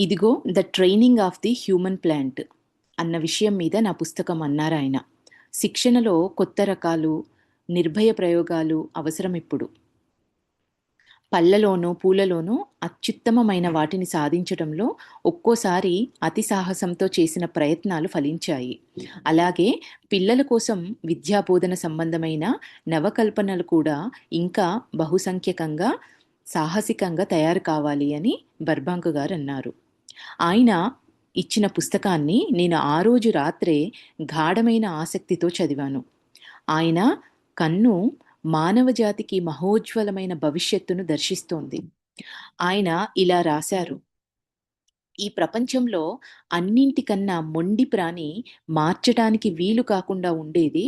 ఇదిగో 'the training of the human plant' అన్న విషయం మీద నా పుస్తకం అన్నారాయన. శిక్షణలో కొత్త రకాలు, నిర్భయ ప్రయోగాలు అవసరమిప్పుడు. పళ్ళలోనూ, పూలలోనూ అత్యుత్తమమైన వాటిని సాధించటంలో ఒక్కోసారి అతి సాహసంతో చేసిన ప్రయత్నాలు ఫలించాయి. అలాగే పిల్లల కోసం విద్యాబోధన సంబంధమైన నవకల్పనలు కూడా ఇంకా బహుసంఖ్యకంగా, సాహసికంగా తయారు కావాలి అని బర్బాంక్ గారన్నారు. ఆయన ఇచ్చిన పుస్తకాన్ని నేను ఆ రోజు రాత్రే గాఢమైన ఆసక్తితో చదివాను. ఆయన కన్ను మానవజాతికి మహోజ్వలమైన భవిష్యత్తును దర్శిస్తోంది. ఆయన ఇలా రాశారు: ఈ ప్రపంచంలో అన్నింటికన్నా మొండి ప్రాణి, మార్చటానికి వీలు కాకుండా ఉండేది,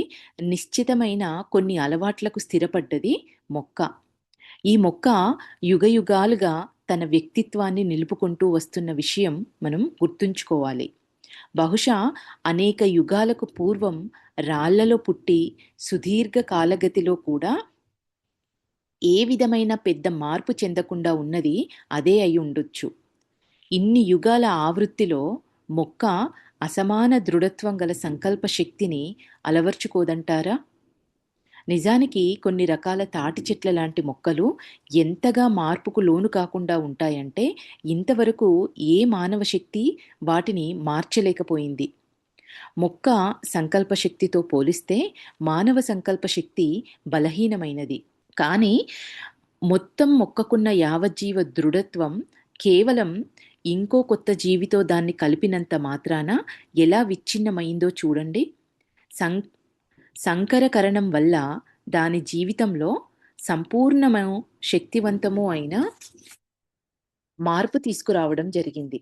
నిశ్చితమైన కొన్ని అలవాట్లకు స్థిరపడ్డది మొక్క. ఈ మొక్క యుగయుగాలుగా తన వ్యక్తిత్వాన్ని నిలుపుకుంటూ వస్తున్న విషయం మనం గుర్తుంచుకోవాలి. బహుశా అనేక యుగాలకు పూర్వం రాళ్లలో పుట్టి సుదీర్ఘ కాలగతిలో కూడా ఏ విధమైన పెద్ద మార్పు చెందకుండా ఉన్నది అదే అయి ఉండొచ్చు. ఇన్ని యుగాల ఆవృత్తిలో మొక్క అసమాన దృఢత్వం గల సంకల్ప శక్తిని అలవర్చుకోదంటారా? నిజానికి కొన్ని రకాల తాటి చెట్ల లాంటి మొక్కలు ఎంతగా మార్పుకు లోను కాకుండా ఉంటాయంటే, ఇంతవరకు ఏ మానవ శక్తి వాటిని మార్చలేకపోయింది. మొక్క సంకల్ప శక్తితో పోలిస్తే మానవ సంకల్ప శక్తి బలహీనమైనది. కానీ మొత్తం మొక్కకున్న యావజ్జీవ దృఢత్వం కేవలం ఇంకో కొత్త జీవితో దాన్ని కలిపినంత మాత్రాన ఎలా విచ్ఛిన్నమైందో చూడండి. సం సంకరకరణం వల్ల దాని జీవితంలో సంపూర్ణము, శక్తివంతము అయిన మార్పు తీసుకురావడం జరిగింది.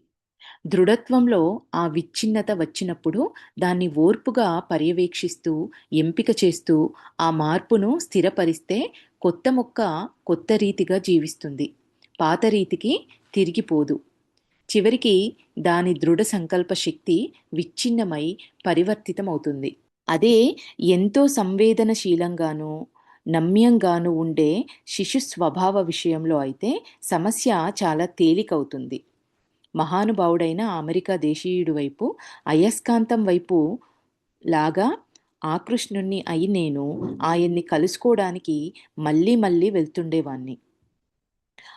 దృఢత్వంలో ఆ విచ్ఛిన్నత వచ్చినప్పుడు దాన్ని ఓర్పుగా పర్యవేక్షిస్తూ, ఎంపిక చేస్తూ ఆ మార్పును స్థిరపరిస్తే కొత్త మొక్క కొత్త రీతిగా జీవిస్తుంది. పాత రీతికి తిరిగిపోదు. చివరికి దాని దృఢ సంకల్ప శక్తి విచ్ఛిన్నమై పరివర్తితమవుతుంది. అదే ఎంతో సంవేదనశీలంగానూ, నమ్యంగానూ ఉండే శిశు స్వభావ విషయంలో అయితే సమస్య చాలా తేలికవుతుంది. మహానుభావుడైన అమెరికా దేశీయుడి వైపు, అయస్కాంతం వైపు లాగా ఆకృష్ణుణ్ణి అయి నేను ఆయన్ని కలుసుకోవడానికి మళ్ళీ మళ్ళీ వెళ్తుండేవాణ్ణి.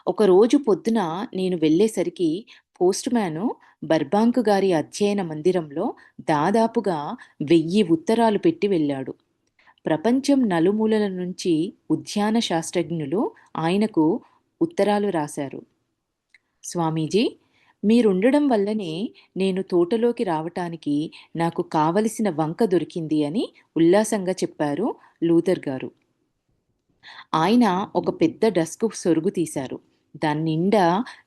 ఒకరోజు పొద్దున నేను వెళ్ళేసరికి పోస్ట్ మ్యాను బర్బాంక్ గారి అధ్యయన మందిరంలో దాదాపుగా 1000 ఉత్తరాలు పెట్టి వెళ్ళాడు. ప్రపంచం నలుమూలల నుంచి ఉద్యాన శాస్త్రజ్ఞులు ఆయనకు ఉత్తరాలు రాశారు. స్వామీజీ, మీరుండడం వల్లనే నేను తోటలోకి రావటానికి నాకు కావలసిన వంక దొరికింది అని ఉల్లాసంగా చెప్పారు లూథర్ గారు. ఆయన ఒక పెద్ద డస్క్ సొరుగు తీశారు. దాని నిండా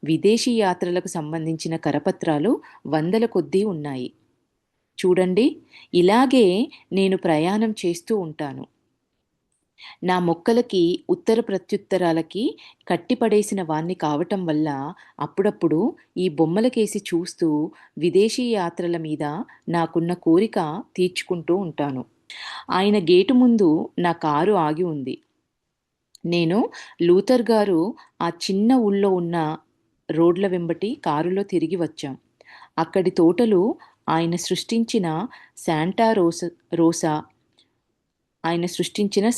విదేశీ యాత్రలకు సంబంధించిన కరపత్రాలు వందల కొద్దీ ఉన్నాయి. చూడండి, ఇలాగే నేను ప్రయాణం చేస్తూ ఉంటాను. నా మొక్కలకి ఉత్తర ప్రత్యుత్తరాలకి కట్టిపడేసిన వాణ్ణి కావటం వల్ల అప్పుడప్పుడు ఈ బొమ్మలకేసి చూస్తూ విదేశీ యాత్రల మీద నాకున్న కోరిక తీర్చుకుంటూ ఉంటాను. ఆయన గేటు ముందు నా కారు ఆగి ఉంది. నేను, లూథర్ గారు ఆ చిన్న ఊళ్ళో ఉన్న రోడ్ల వెంబటి కారులో తిరిగి వచ్చాం. అక్కడి తోటలు ఆయన సృష్టించిన Rosa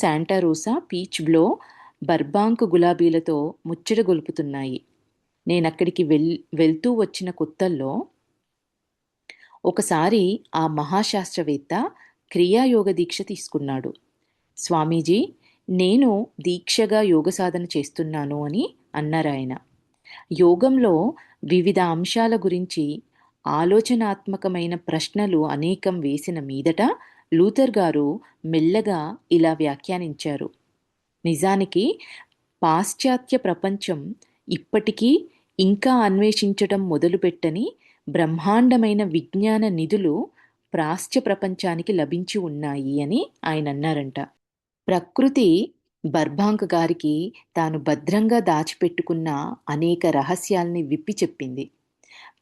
Santa Rosa, peach blow, Burbank గులాబీలతో ముచ్చట గొలుపుతున్నాయి. నేనక్కడికి వెళ్తూ వచ్చిన కొత్తల్లో ఒకసారి ఆ మహాశాస్త్రవేత్త క్రియాయోగ దీక్ష తీసుకున్నాడు. స్వామీజీ, నేను దీక్షగా యోగ సాధన చేస్తున్నాను అని అన్నారాయన. యోగంలో వివిధ అంశాల గురించి ఆలోచనాత్మకమైన ప్రశ్నలు అనేకం వేసిన మీదట లూథర్ గారు మెల్లగా ఇలా వ్యాఖ్యానించారు. నిజానికి పాశ్చాత్య ప్రపంచం ఇప్పటికీ ఇంకా అన్వేషించటం మొదలుపెట్టని బ్రహ్మాండమైన విజ్ఞాన నిధులు ప్రాచ్య ప్రపంచానికి లభించి ఉన్నాయి అని ఆయన అన్నారంట. ప్రకృతి బర్బాంక్ గారికి తాను భద్రంగా దాచిపెట్టుకున్న అనేక రహస్యాల్ని విప్పి చెప్పింది.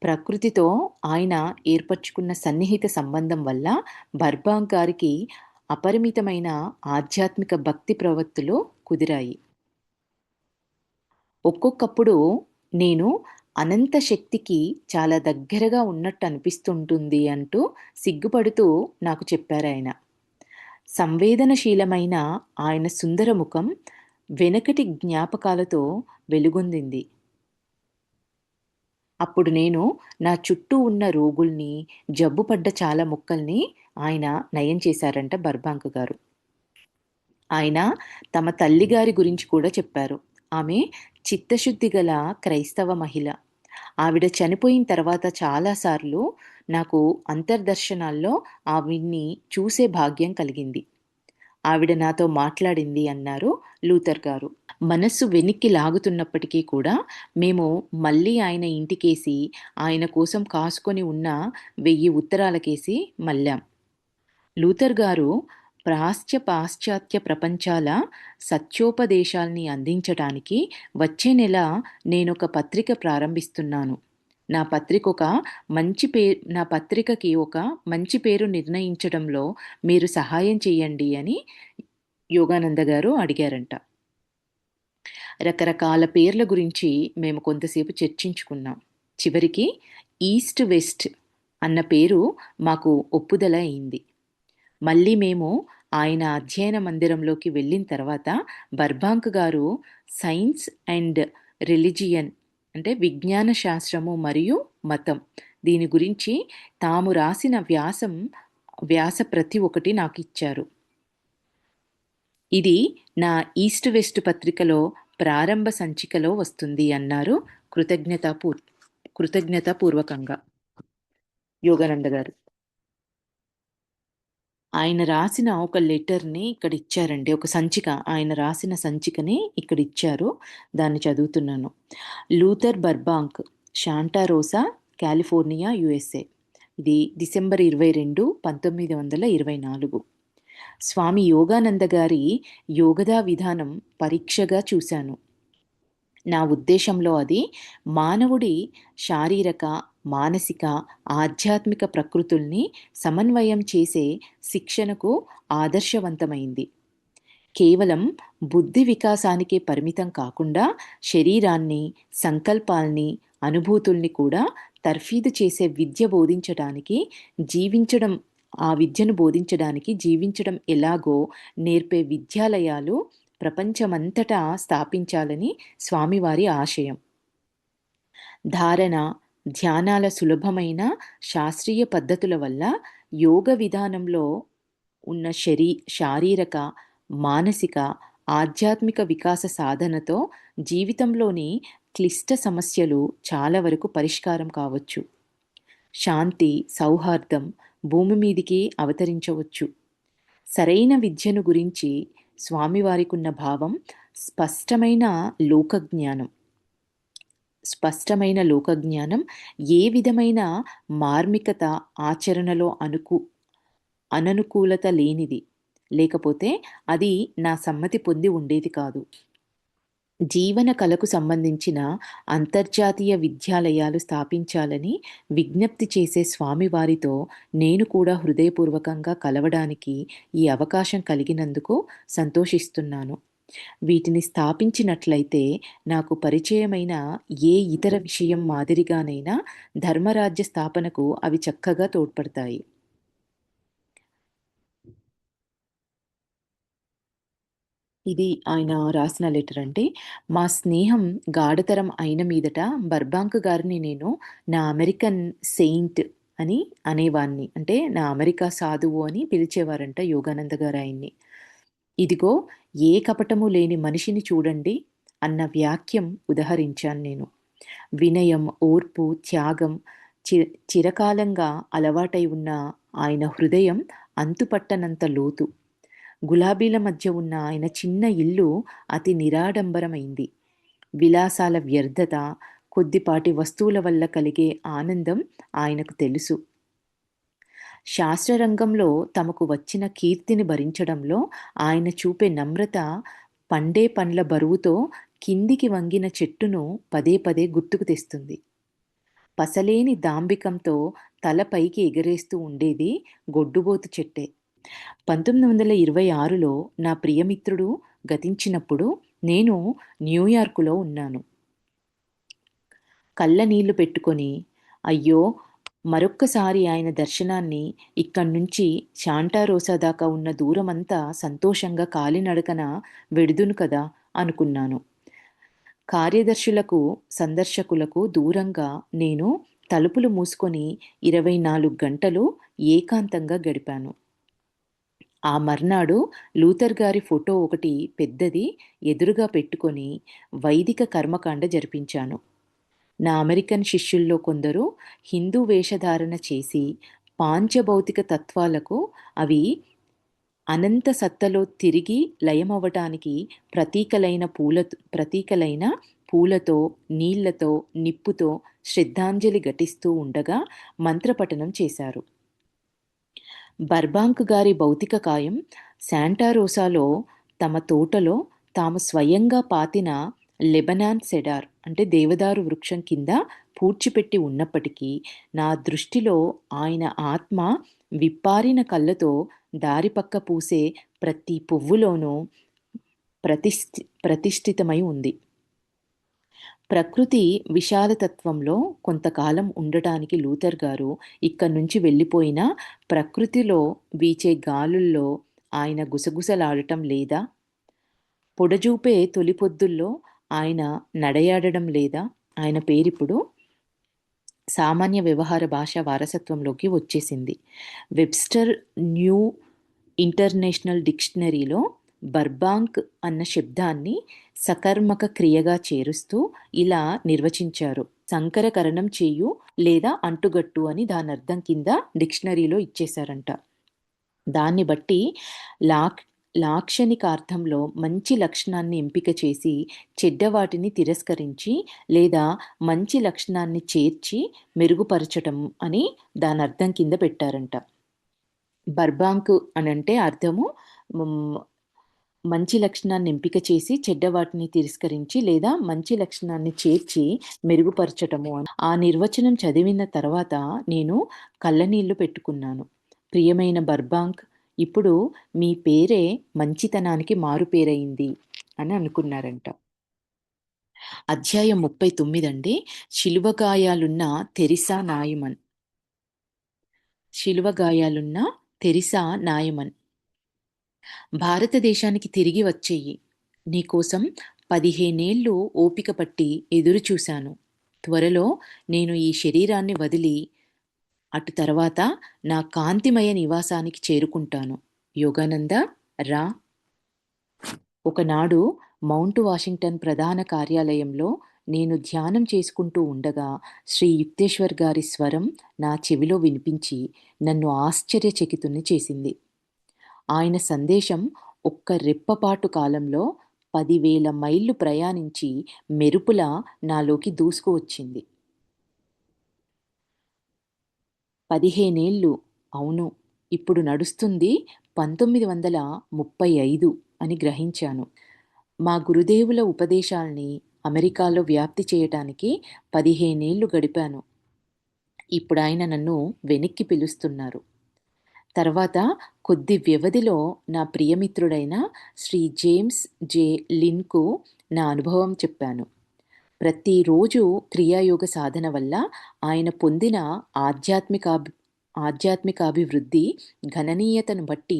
ప్రకృతితో ఆయన ఏర్పరచుకున్న సన్నిహిత సంబంధం వల్ల బర్బాంక్ గారికి అపరిమితమైన ఆధ్యాత్మిక భక్తి ప్రవృత్తులు కుదిరాయి. ఒక్కొక్కప్పుడు నేను అనంత శక్తికి చాలా దగ్గరగా ఉన్నట్టు అనిపిస్తుంటుంది అంటూ సిగ్గుపడుతూ నాకు చెప్పారాయన. సంవేదనశీలమైన ఆయన సుందర ముఖం వెనకటి జ్ఞాపకాలతో వెలుగొందింది. అప్పుడు నేను నా చుట్టూ ఉన్న రోగుల్ని, జబ్బుపడ్డ చాలా ముక్కల్ని ఆయన నయం చేశారంట బర్బాంక్ గారు. ఆయన తమ తల్లిగారి గురించి కూడా చెప్పారు. ఆమె చిత్తశుద్ధి గల క్రైస్తవ మహిళ. ఆవిడ చనిపోయిన తర్వాత చాలా సార్లు నాకు అంతర్దర్శనాల్లో ఆవిడ్ని చూసే భాగ్యం కలిగింది. ఆవిడ నాతో మాట్లాడింది అన్నారు లూథర్ గారు. మనస్సు వెనక్కి లాగుతున్నప్పటికీ కూడా మేము మళ్ళీ ఆయన ఇంటికేసి, ఆయన కోసం కాసుకొని ఉన్న 1000 ఉత్తరాలకేసి మళ్ళాం. లూథర్ గారు పాశ్చాత్య ప్రపంచాల సత్యోపదేశాల్ని అందించటానికి వచ్చే నెల నేనొక పత్రిక ప్రారంభిస్తున్నాను. నా పత్రికకి ఒక మంచి పేరు నిర్ణయించడంలో మీరు సహాయం చేయండి అని యోగానంద గారు అడిగారంట. రకరకాల పేర్ల గురించి మేము కొంతసేపు చర్చించుకున్నాం. చివరికి ఈస్ట్ వెస్ట్ అన్న పేరు మాకు ఒప్పుదల అయింది. మళ్ళీ మేము ఆయన అధ్యయన మందిరంలోకి వెళ్ళిన తర్వాత బర్బాంక్ గారు సైన్స్ అండ్ రిలిజియన్ అంటే విజ్ఞాన శాస్త్రము మరియు మతం దీని గురించి తాము రాసిన వ్యాస ప్రతి ఒకటి నాకు ఇచ్చారు. ఇది నా ఈస్ట్ వెస్ట్ పత్రికలో ప్రారంభ సంచికలో వస్తుంది అన్నారు కృతజ్ఞతాపూర్వకంగా యోగానంద గారు. ఆయన రాసిన ఒక లెటర్ని ఇక్కడ ఇచ్చారండి. ఒక సంచిక, ఆయన రాసిన సంచికని ఇక్కడ ఇచ్చారు. దాన్ని చదువుతున్నాను. Luther Burbank, Santa రోసా, California, USA. ఇది డిసెంబర్ 22, 1924. స్వామి యోగానంద గారి యోగదా విధానం పరీక్షగా చూశాను. నా ఉద్దేశంలో అది మానవుడి శారీరక, మానసిక, ఆధ్యాత్మిక ప్రకృతుల్ని సమన్వయం చేసే శిక్షణకు ఆదర్శవంతమైంది. కేవలం బుద్ధి వికాసానికే పరిమితం కాకుండా శరీరాన్ని, సంకల్పాల్ని, అనుభూతుల్ని కూడా తర్ఫీదు చేసే విద్యను బోధించడానికి జీవించడం ఎలాగో నేర్పే విద్యాలయాలు ప్రపంచమంతటా స్థాపించాలని స్వామివారి ఆశయం. ధారణ, ధ్యానాల సులభమైన శాస్త్రీయ పద్ధతుల వల్ల యోగ విధానంలో ఉన్న శారీరక, మానసిక, ఆధ్యాత్మిక వికాస సాధనతో జీవితంలోని క్లిష్ట సమస్యలు చాలా వరకు పరిష్కారం కావచ్చు. శాంతి, సౌహార్దం భూమి మీదికి అవతరించవచ్చు. సరైన విద్యను గురించి స్వామివారికున్న భావం స్పష్టమైన లోకజ్ఞానం, ఏ విధమైన మార్మికత, ఆచరణలో అననుకూలత లేనిది. లేకపోతే అది నా సమ్మతి పొంది ఉండేది కాదు. జీవన కళకు సంబంధించిన అంతర్జాతీయ విద్యాలయాలు స్థాపించాలని విజ్ఞప్తి చేసే స్వామివారితో నేను కూడా హృదయపూర్వకంగా కలవడానికి ఈ అవకాశం కలిగినందుకు సంతోషిస్తున్నాను. వీటిని స్థాపించినట్లయితే నాకు పరిచయమైన ఏ ఇతర విషయం మాదిరిగానైనా ధర్మరాజ్య స్థాపనకు అవి చక్కగా తోడ్పడతాయి. ఇది ఆయన రాసిన లెటర్ అండి. మా స్నేహం గాఢతరం అయిన మీదట బర్బాంక్ గారిని నేను నా అమెరికన్ సెయింట్ అని అనేవాన్ని. అంటే నా అమెరికా సాధువు అని పిలిచేవారంట యోగానంద గారు ఆయన్ని. ఇదిగో ఏ కపటము లేని మనిషిని చూడండి అన్న వాక్యం ఉదహరించాను నేను. వినయం, ఓర్పు, త్యాగం చిరకాలంగా అలవాటై ఉన్న ఆయన హృదయం అంతుపట్టనంత లోతు. గులాబీల మధ్య ఉన్న ఆయన చిన్న ఇల్లు అతి నిరాడంబరమైంది. విలాసాల వ్యర్థత, కొద్దిపాటి వస్తువుల వల్ల కలిగే ఆనందం ఆయనకు తెలుసు. శాస్త్రరంగంలో తమకు వచ్చిన కీర్తిని భరించడంలో ఆయన చూపే నమ్రత పండే పండ్ల బరువుతో కిందికి వంగిన చెట్టును పదే పదే గుర్తుకు తెస్తుంది. పసలేని దాంభికంతో తల పైకి ఎగరేస్తూ ఉండేది గొడ్డుబోతు చెట్టే. 1926లో నా ప్రియమిత్రుడు గతించినప్పుడు నేను న్యూయార్కులో ఉన్నాను. కళ్ళ నీళ్లు పెట్టుకొని, అయ్యో, మరొక్కసారి ఆయన దర్శనాన్ని ఇక్కడ్నుంచి శాంటారోసా దాకా ఉన్న దూరమంతా సంతోషంగా కాలినడకన వెడుదును కదా అనుకున్నాను. కార్యదర్శులకు, సందర్శకులకు దూరంగా నేను తలుపులు మూసుకొని 24 గంటలు ఏకాంతంగా గడిపాను. ఆ మర్నాడు లూథర్ గారి ఫోటో ఒకటి పెద్దది ఎదురుగా పెట్టుకొని వైదిక కర్మకాండ జరిపించాను. నా అమెరికన్ శిష్యుల్లో కొందరు హిందూ వేషధారణ చేసి పాంచభౌతిక తత్వాలకు, అవి అనంత సత్తలో తిరిగి లయమవ్వటానికి ప్రతీకలైన పూలతో, నీళ్లతో, నిప్పుతో శ్రద్ధాంజలి ఘటిస్తూ ఉండగా మంత్రపఠనం చేశారు. బర్బాంక్ గారి భౌతిక కాయం శాంటారోసాలో తమ తోటలో తాము స్వయంగా పాతిన లెబనాన్ సెడార్ అంటే దేవదారు వృక్షం కింద పూడ్చిపెట్టి ఉన్నప్పటికీ నా దృష్టిలో ఆయన ఆత్మ విప్పారిన కళ్ళతో దారిపక్క పూసే ప్రతి పువ్వులోనూ ప్రతిష్ఠితమై ఉంది. ప్రకృతి విషాదతత్వంలో కొంతకాలం ఉండటానికి లూథర్ గారు ఇక్కడి నుంచి వెళ్ళిపోయినా ప్రకృతిలో వీచే గాలుల్లో ఆయన గుసగుసలాడటం లేదా? పొడజూపే తొలిపొద్దుల్లో ఆయన నడయాడడం లేదా? ఆయన పేరిప్పుడు సామాన్య వ్యవహార భాష వారసత్వంలోకి వచ్చేసింది. వెబ్స్టర్ న్యూ ఇంటర్నేషనల్ డిక్షనరీలో బర్బాంక్ అన్న శబ్దాన్ని సకర్మక క్రియగా చేరుస్తూ ఇలా నిర్వచించారు: సంకరకరణం చేయు లేదా అంటుగట్టు అని దాని అర్థం కింద డిక్షనరీలో ఇచ్చేశారంట. దాన్ని బట్టి లాక్షణికార్థంలో మంచి లక్షణాన్ని ఎంపిక చేసి చెడ్డవాటిని తిరస్కరించి లేదా మంచి లక్షణాన్ని చేర్చి మెరుగుపరచటం అని దాని అర్థం కింద పెట్టారంట. బర్బాంక్ అనంటే అర్థము మంచి లక్షణాన్ని ఎంపిక చేసి చెడ్డవాటిని తిరస్కరించి లేదా మంచి లక్షణాన్ని చేర్చి మెరుగుపరచటము అని. ఆ నిర్వచనం చదివిన తర్వాత నేను కళ్ళనీళ్లు పెట్టుకున్నాను. ప్రియమైన బర్బాంక్, ఇప్పుడు మీ పేరే మంచితనానికి మారుపేరయింది అని అనుకున్నారంట. అధ్యాయం 39 అండి. శిలువగాయాలున్న తెరిసా నాయమన్. శిలువగాయాలున్న తెరిసా నాయమన్. భారతదేశానికి తిరిగి వచ్చేయి. నీకోసం 15 ఏళ్ళు ఓపిక పట్టి ఎదురుచూశాను. త్వరలో నేను ఈ శరీరాన్ని వదిలి అటు తర్వాత నా కాంతిమయ నివాసానికి చేరుకుంటాను. యోగానంద, రా. ఒకనాడు మౌంట్ వాషింగ్టన్ ప్రధాన కార్యాలయంలో నేను ధ్యానం చేసుకుంటూ ఉండగా శ్రీ యుక్తేశ్వర్ గారి స్వరం నా చెవిలో వినిపించి నన్ను ఆశ్చర్యచకితుణ్ణి చేసింది. ఆయన సందేశం ఒక్క రెప్పపాటు కాలంలో 10,000 మైళ్ళు ప్రయాణించి మెరుపులా నాలోకి దూసుకువచ్చింది. 15 ఏళ్ళు, అవును, ఇప్పుడు నడుస్తుంది 1935 అని గ్రహించాను. మా గురుదేవుల ఉపదేశాల్ని అమెరికాలో వ్యాప్తి చేయటానికి 15 ఏళ్ళు గడిపాను. ఇప్పుడు ఆయన నన్ను వెనక్కి పిలుస్తున్నారు. తర్వాత కొద్ది వ్యవధిలో నా ప్రియమిత్రుడైన శ్రీ జేమ్స్ జే లిన్కు నా అనుభవం చెప్పాను. ప్రతిరోజు క్రియాయోగ సాధన వల్ల ఆయన పొందిన ఆధ్యాత్మికాభివృద్ధి గణనీయతను బట్టి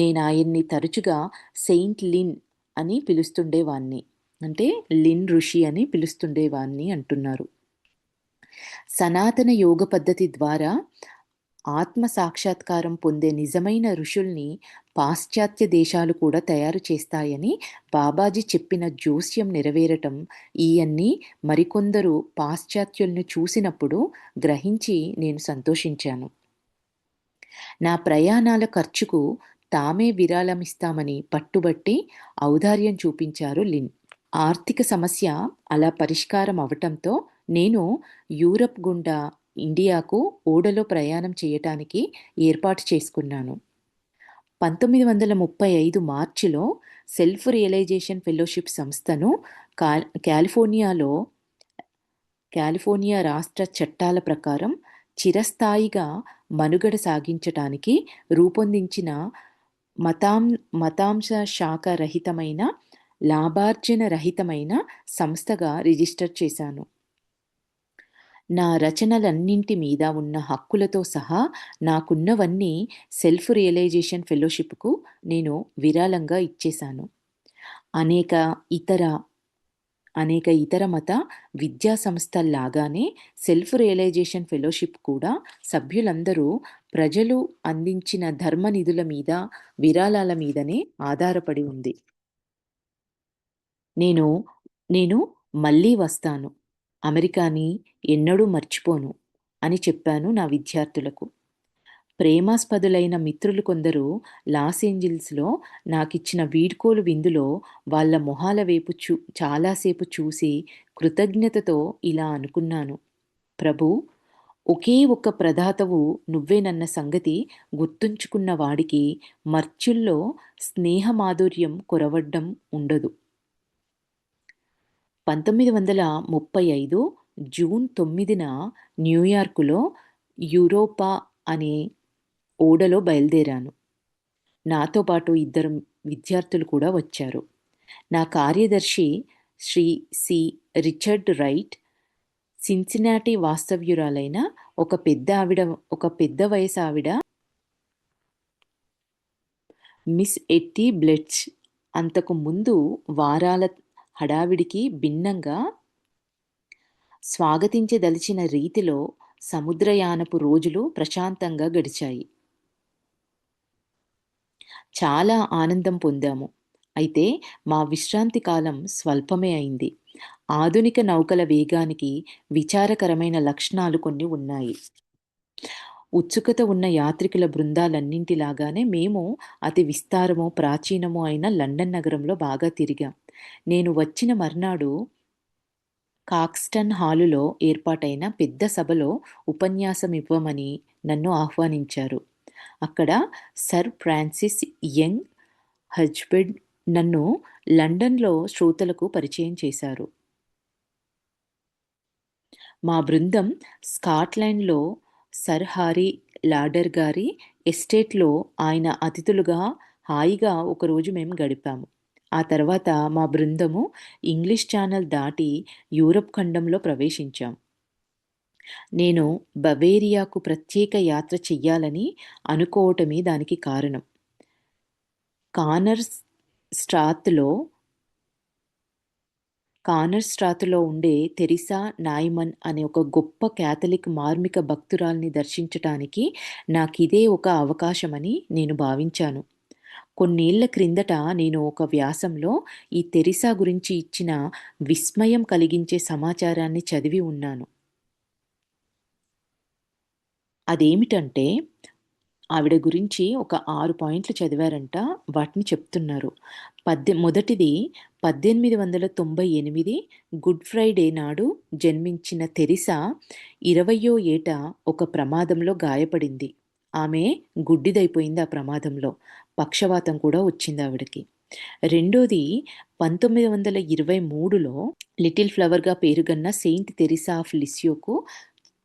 నేను ఆయన్ని తరచుగా సెయింట్ లిన్ అని పిలుస్తుండేవాణ్ణి. అంటే లిన్ ఋషి అని పిలుస్తుండేవాణ్ణి అంటున్నారు. సనాతన యోగ పద్ధతి ద్వారా ఆత్మ సాక్షాత్కారం పొందే నిజమైన ఋషుల్ని పాశ్చాత్య దేశాలు కూడా తయారు చేస్తాయని బాబాజీ చెప్పిన జోస్యం నెరవేరటం ఈయన్ని మరికొందరు పాశ్చాత్యులను చూసినప్పుడు గ్రహించి నేను సంతోషించాను. నా ప్రయాణాల ఖర్చుకు తామే విరాళమిస్తామని పట్టుబట్టి ఔదార్యం చూపించారు లిన్. ఆర్థిక సమస్య అలా పరిష్కారం అవటంతో నేను యూరప్ గుండా ఇండియాకు ఓడలో ప్రయాణం చేయటానికి ఏర్పాటు చేసుకున్నాను. 1935 మార్చిలో సెల్ఫ్ రియలైజేషన్ ఫెలోషిప్ సంస్థను కాలిఫోర్నియా రాష్ట్ర చట్టాల ప్రకారం చిరస్థాయిగా మనుగడ సాగించటానికి రూపొందించిన మతాంశ శాఖ రహితమైన, లాభార్జన రహితమైన సంస్థగా రిజిస్టర్ చేశాను. నా రచనలన్నింటి మీద ఉన్న హక్కులతో సహా నాకున్నవన్నీ సెల్ఫ్ రియలైజేషన్ ఫెలోషిప్కు నేను విరాళంగా ఇచ్చేశాను. అనేక ఇతర అనేక ఇతర మత విద్యా సంస్థల్లాగానే సెల్ఫ్ రియలైజేషన్ ఫెలోషిప్ కూడా సభ్యులందరూ ప్రజలు అందించిన ధర్మనిధుల మీద, విరాళాల మీదనే ఆధారపడి ఉంది. నేను నేను మళ్ళీ వస్తాను. అమెరికాని ఎన్నడూ మర్చిపోను అని చెప్పాను నా విద్యార్థులకు. ప్రేమాస్పదులైన మిత్రులు కొందరు లాస్ ఏంజిల్స్‌లో నాకిచ్చిన వీడ్కోలు విందులో వాళ్ళ మొహాల వైపు చాలాసేపు చూసి కృతజ్ఞతతో ఇలా అనుకున్నాను. ప్రభూ! ఒకే ఒక్క ప్రదాతవు నువ్వేనన్న సంగతి గుర్తుంచుకున్న వాడికి మర్త్యుల్లో స్నేహమాధుర్యం కొరవడ్డం ఉండదు. 1935 జూన్ 9న న్యూయార్కులో యూరోపా అనే ఓడలో బయలుదేరాను. నాతో పాటు ఇద్దరు విద్యార్థులు కూడా వచ్చారు. నా కార్యదర్శి Shri C. Richard Wright, Cincinnati వాస్తవ్యురాలైన ఒక పెద్ద వయసావిడ మిస్ ఎట్టి బ్లెట్చ్. అంతకు ముందు వారాల హడావిడికి భిన్నంగా స్వాగతించదలిచిన రీతిలో సముద్రయానపు రోజులు ప్రశాంతంగా గడిచాయి. చాలా ఆనందం పొందాము. అయితే మా విశ్రాంతి కాలం స్వల్పమే అయింది. ఆధునిక నౌకల వేగానికి విచారకరమైన లక్షణాలు కొన్ని ఉన్నాయి. ఉత్సుకత ఉన్న యాత్రికుల బృందాలన్నింటిలాగానే మేము అతి విస్తారము, ప్రాచీనము అయిన లండన్ నగరంలో బాగా తిరిగాం. నేను వచ్చిన మర్నాడు కాక్స్టన్ హాలులో ఏర్పాటైన పెద్ద సభలో ఉపన్యాసం ఇవ్వమని నన్ను ఆహ్వానించారు. అక్కడ సర్ ఫ్రాన్సిస్ యంగ్ హజ్బెండ్ నన్ను లండన్లో శ్రోతలకు పరిచయం చేశారు. మా బృందం స్కాట్లాండ్లో సర్ హారీ లాడర్ గారి ఎస్టేట్లో ఆయన అతిథులుగా హాయిగా ఒకరోజు మేము గడిపాము. ఆ తర్వాత మా బృందము ఇంగ్లీష్ ఛానల్ దాటి యూరప్ ఖండంలో ప్రవేశించాం. నేను బవేరియాకు ప్రత్యేక యాత్ర చెయ్యాలని అనుకోవటమే దానికి కారణం. కానర్ స్ట్రాతులో ఉండే తెరిసా నాయిమన్ అనే ఒక గొప్ప క్యాథలిక్ మార్మిక భక్తురాల్ని దర్శించటానికి నాకిదే ఒక అవకాశమని నేను భావించాను. కొన్నేళ్ల క్రిందట నేను ఒక వ్యాసంలో ఈ తెరిసా గురించి ఇచ్చిన విస్మయం కలిగించే సమాచారాన్ని చదివి ఉన్నాను. అదేమిటంటే, ఆవిడ గురించి ఒక 6 పాయింట్లు చదివారంట. వాటిని చెప్తున్నారు. మొదటిది, 1898 గుడ్ ఫ్రైడే నాడు జన్మించిన తెరిసా 20వ ఏట ఒక ప్రమాదంలో గాయపడింది. ఆమె గుడ్డిదైపోయింది ఆ ప్రమాదంలో. పక్షవాతం కూడా వచ్చింది ఆవిడకి. రెండోది, 1923లో లిటిల్ ఫ్లవర్గా పేరుగన్న సెయింట్ తెరిసా ఆఫ్ లిసియోకు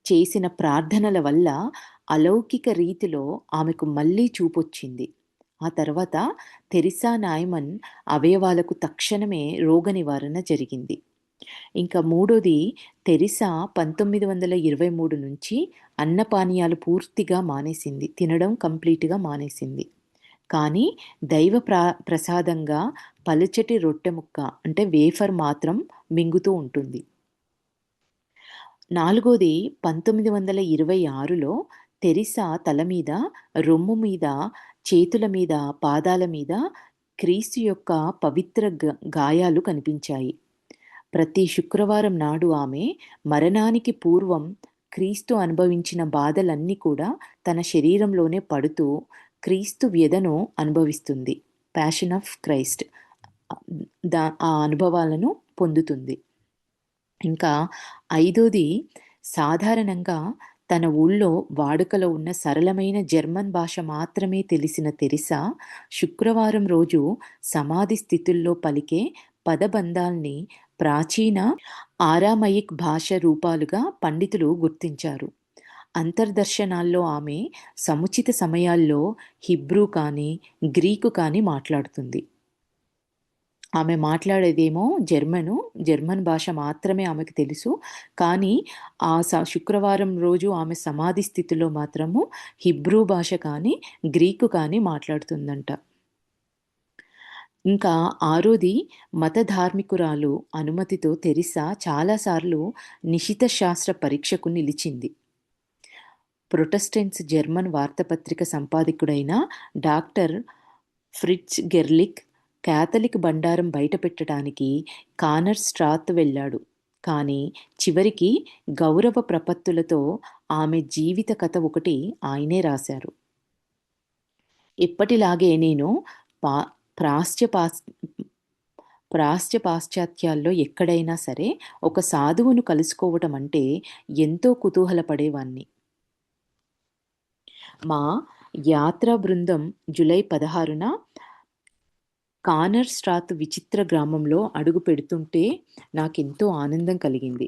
చేసిన ప్రార్థనల వల్ల అలౌకిక రీతిలో ఆమెకు మళ్ళీ చూపొచ్చింది. ఆ తర్వాత తెరిసా నాయిమన్ అవయవాలకు తక్షణమే రోగ నివారణ జరిగింది. ఇంకా మూడోది, తెరిసా 1923 నుంచి అన్నపానీయాలు పూర్తిగా మానేసింది. తినడం కంప్లీట్గా మానేసింది. కానీ దైవ ప్రసాదంగా పలుచటి రొట్టె ముక్క అంటే వేఫర్ మాత్రం మింగుతూ ఉంటుంది. నాలుగోది, 1926లో తెరిసా తల మీద, రొమ్ము మీద, చేతుల మీద, పాదాల మీద క్రీస్తు యొక్క పవిత్ర గాయాలు కనిపించాయి. ప్రతి శుక్రవారం నాడు ఆమె మరణానికి పూర్వం క్రీస్తు అనుభవించిన బాధలన్నీ కూడా తన శరీరంలోనే పడుతూ క్రీస్తు వ్యధను అనుభవిస్తుంది. ప్యాషన్ ఆఫ్ క్రైస్ట్ ఆ అనుభవాలను పొందుతుంది. ఇంకా ఐదోది, సాధారణంగా తన ఊళ్ళో వాడుకలో ఉన్న సరళమైన జర్మన్ భాష మాత్రమే తెలిసిన తెరిసా శుక్రవారం రోజు సమాధి స్థితుల్లో పలికే పదబంధాల్ని ప్రాచీన ఆరామయిక్ భాష రూపాలుగా పండితులు గుర్తించారు. అంతర్దర్శనాల్లో ఆమె సముచిత సమయాల్లో హిబ్రూ కానీ గ్రీకు కానీ మాట్లాడుతుంది. ఆమె మాట్లాడేదేమో జర్మన్ భాష మాత్రమే ఆమెకు తెలుసు. కానీ శుక్రవారం రోజు ఆమె సమాధి స్థితిలో మాత్రము హిబ్రూ భాష కానీ, గ్రీకు కానీ మాట్లాడుతుందంట. ఇంకా ఆరోది మత ధార్మికురాలు అనుమతితో తెరిసా చాలాసార్లు నిశిత శాస్త్ర పరీక్షకు నిలిచింది. ప్రొటెస్టెంట్స్ జర్మన్ వార్తాపత్రిక సంపాదకుడైన డాక్టర్ ఫ్రిట్జ్ గెర్లిక్ కాథలిక్ బండారం బయటపెట్టడానికి కానర్ స్ట్రాత్ వెళ్ళాడు. కానీ చివరికి గౌరవ ప్రపత్తులతో ఆమె జీవిత కథ ఒకటి ఆయనే రాశారు. ఎప్పటిలాగే నేను పా ప్రాశ్చ్య పాశ్చాత్యాల్లో ఎక్కడైనా సరే ఒక సాధువును కలుసుకోవటం అంటే ఎంతో కుతూహలపడేవాణ్ణి. మా యాత్రా బృందం జూలై 16న కానర్ స్ట్రాత్ విచిత్ర గ్రామంలో అడుగు పెడుతుంటే నాకెంతో ఆనందం కలిగింది.